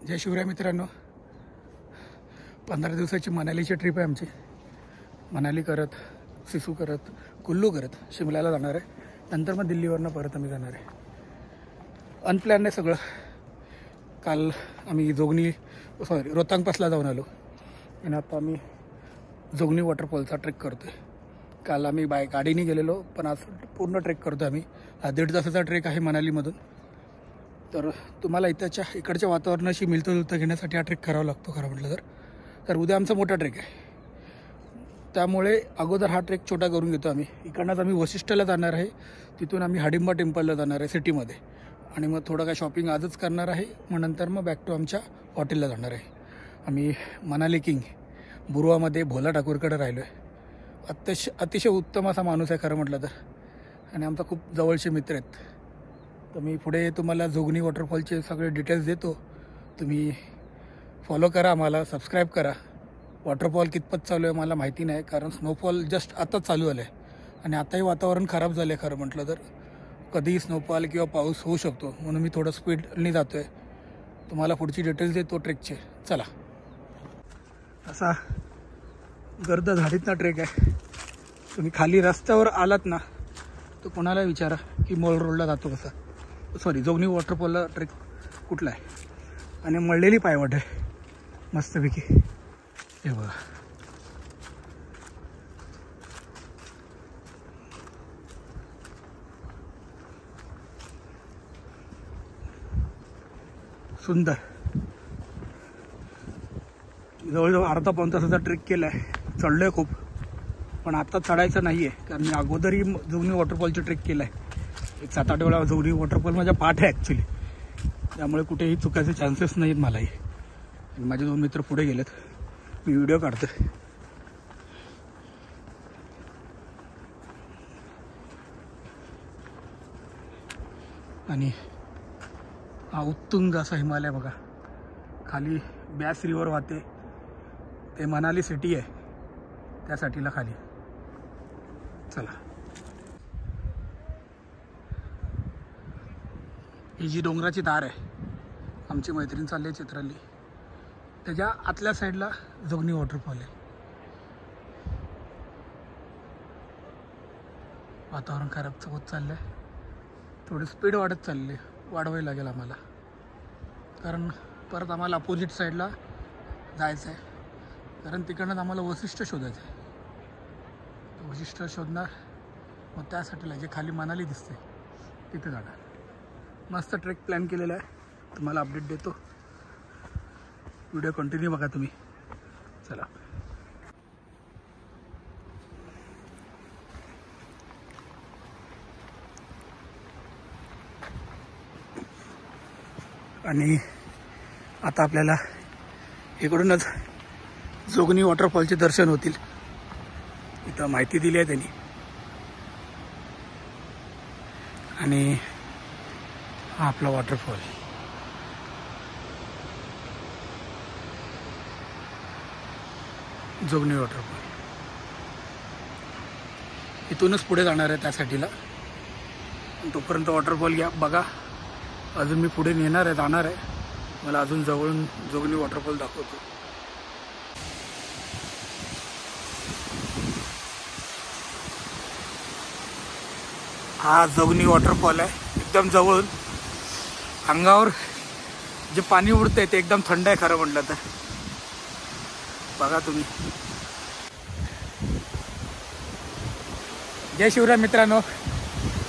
जय शिवराय मित्रांनो, 15 दिवसाची मनालीची ट्रिप आहे आमची. मनाली करत, सिसू करत, कुल्लू करत शिमल्याला जाणार आहे. नंतर मग दिल्लीवरनं परत आम्ही जाणार आहे. अनप्लॅन आहे सगळं. काल आम्ही रोहतांग पासला जाऊन आलो आणि आता आम्ही जोगनी वॉटरफॉलचा ट्रेक करतो आहे. काल आम्ही गाडीने गेलेलो, पण आज पूर्ण ट्रेक करतो आम्ही. हा 1.5 तासाचा ट्रेक आहे मनालीमधून. तर तुम्हाला इकडच्या वातावरणाशी मिळतं घेण्यासाठी हा ट्रेक करावा लागतो खरं म्हटलं तर उद्या आमचा मोठा ट्रेक आहे. त्यामुळे अगोदर हा ट्रेक छोटा करून घेतो आम्ही. इकडनंच आम्ही वशिष्ठला जाणार आहे, तिथून आम्ही हाडिंबा टेम्पलला जाणार आहे सिटीमध्ये, आणि मग थोडं काय शॉपिंग आजच करणार आहे. मग नंतर मग बॅक टू आमच्या हॉटेलला जाणार आहे. आम्ही मनाली किंग बुरवामध्ये भोला ठाकूरकडे राहिलो आहे. अतिशय उत्तम असा माणूस आहे खरं म्हटलं तर, आणि आमचा खूप जवळचे मित्र आहेत. तर मी पुढे तुम्हाला जोगनी वॉटरफॉलचे सगळे डिटेल्स देतो. तुम्ही फॉलो करा, आम्हाला सबस्क्राईब करा. वॉटरफॉल कितपत चालू आहे मला माहिती नाही, कारण स्नोफॉल जस्ट आताच चालू झालं आहे आणि आताही वातावरण खराब झालं आहे. खरं म्हटलं तर कधीही स्नोफॉल किंवा पाऊस होऊ शकतो, म्हणून मी थोडं स्पीडने जातो आहे. तुम्हाला पुढची डिटेल्स देतो ट्रेकचे. चला. असा गर्द झाडीतला ट्रेक आहे. तुम्ही खाली रस्त्यावर आलात ना, तर कोणाला विचारा की मॉल रोडला जातो कसा. जोगनी वॉटरफॉलला ट्रेक कुठला आहे. आणि मळलेली पायवाट आहे मस्तपैकी. हे बघा, सुंदर. जवळजवळ अर्धा पाऊण तासाचा ट्रेक केला आहे. चढलो आहे खूप, पण आता चढायचं नाही आहे, कारण मी अगोदरही जोगनी वॉटरफॉलची ट्रेक केला आहे. एक 7-8 वेळा जोगनी वॉटरफॉल माझ्या पाठ आहे ॲक्च्युली, त्यामुळे कुठेही चुकायचे चान्सेस नाहीत मलाही. आणि माझे 2 मित्र पुढे गेलेत, मी व्हिडिओ काढतो. आणि हा उत्तुंग असा हिमालय बघा. खाली ब्यास रिव्हर वाहते, ते मनाली सिटी आहे त्या साठीला खाली. चला. ही जी डोंगराची तार आहे, आमची मैत्रीण चालली आहे चित्राली, त्याच्या आतल्या साईडला जोगनी वॉटरफॉल आहे. वातावरण खराब होत चाललं आहे, थोडी स्पीड वाढवावी लागेल आम्हाला, कारण परत आम्हाला अपोजिट साईडला जायचं आहे. कारण तिकडनंच आम्हाला वशिष्ठ शोधायचं आहे. वशिष्ठ शोधणार, मग त्यासाठीला जे खाली मनाली दिसते तिथे जाणार. मस्त ट्रेक प्लॅन केलेला आहे, तुम्हाला अपडेट देतो. व्हिडिओ कंटिन्यू बघा तुम्ही. चला. आणि आता आपल्याला इकडूनच जोगनी वॉटरफॉलचे दर्शन होतील. इथं माहिती दिली आहे त्यांनी. आणि हा आपला वॉटरफॉल. जोगनी वॉटरफॉल इथूनच पुढे जाणार आहे त्यासाठीला. तोपर्यंत वॉटरफॉल घ्या, बघा. अजून मी पुढे जाणार आहे. मला अजून जवळून जोगनी वॉटरफॉल दाखवतो. हा जोगनी वॉटरफॉल आहे, एकदम जवळून. अंगावर जे पाणी उडतंय ते एकदम थंड आहे खरं म्हटलं तर. बघा तुम्ही. जय शिवराय मित्रांनो,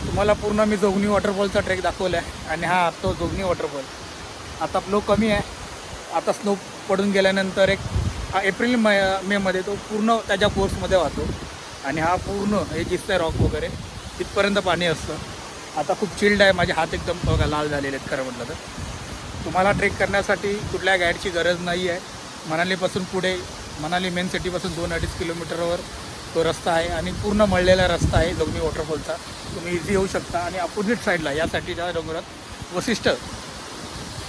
तुम्हाला पूर्ण मी जोगनी वॉटरफॉलचा ट्रेक दाखवला आहे. आणि हा तो जोगनी वॉटरफॉल. आता फ्लो कमी आहे, आता स्नो पडून गेल्यानंतर एप्रिल मे मध्ये तो पूर्ण त्याच्या फोर्समध्ये वाहतो. आणि हा पूर्ण हे दिसतंय रॉक वगैरे तिथपर्यंत पाणी असतं. आता खूप चिल्ड आहे. माझे हात एकदम बघा लाल झालेले आहेत खरं म्हटलं तर. तुम्हाला ट्रेक करण्यासाठी कुठल्या गाईडची गरज नाही आहे. मनालीपासून पुढे, मनाली मेन सिटीपासून 2-2.5 किलोमीटरवर तो रस्ता आहे, आणि पूर्ण मळलेला रस्ता आहे जोगनी वॉटरफॉलचा. तुम्ही इझी येऊ शकता. आणि अपोजिट साईडला यासाठीच्या डोंगरात वशिष्ठ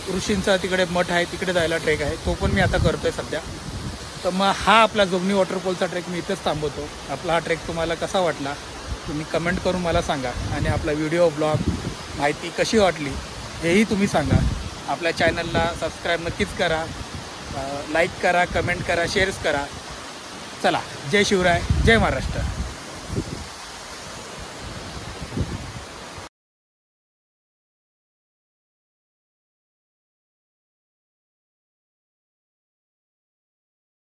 ऋषींचा तिकडे मठ आहे, तिकडे जायला ट्रेक आहे. तो पण मी आता करतो आहे सध्या. तर मग हा आपला जोगनी वॉटरफॉलचा ट्रेक मी इथेच थांबवतो. आपला हा ट्रेक तुम्हाला कसा वाटला तुम्ही कमेंट करून मला सांगा. आणि आपला व्हिडिओ ब्लॉग माहिती कशी वाटली हेही तुम्ही सांगा. आपल्या चॅनलला सबस्क्राईब नक्कीच करा, लाईक करा, कमेंट करा, शेअर्स करा. चला, जय शिवराय, जय महाराष्ट्र.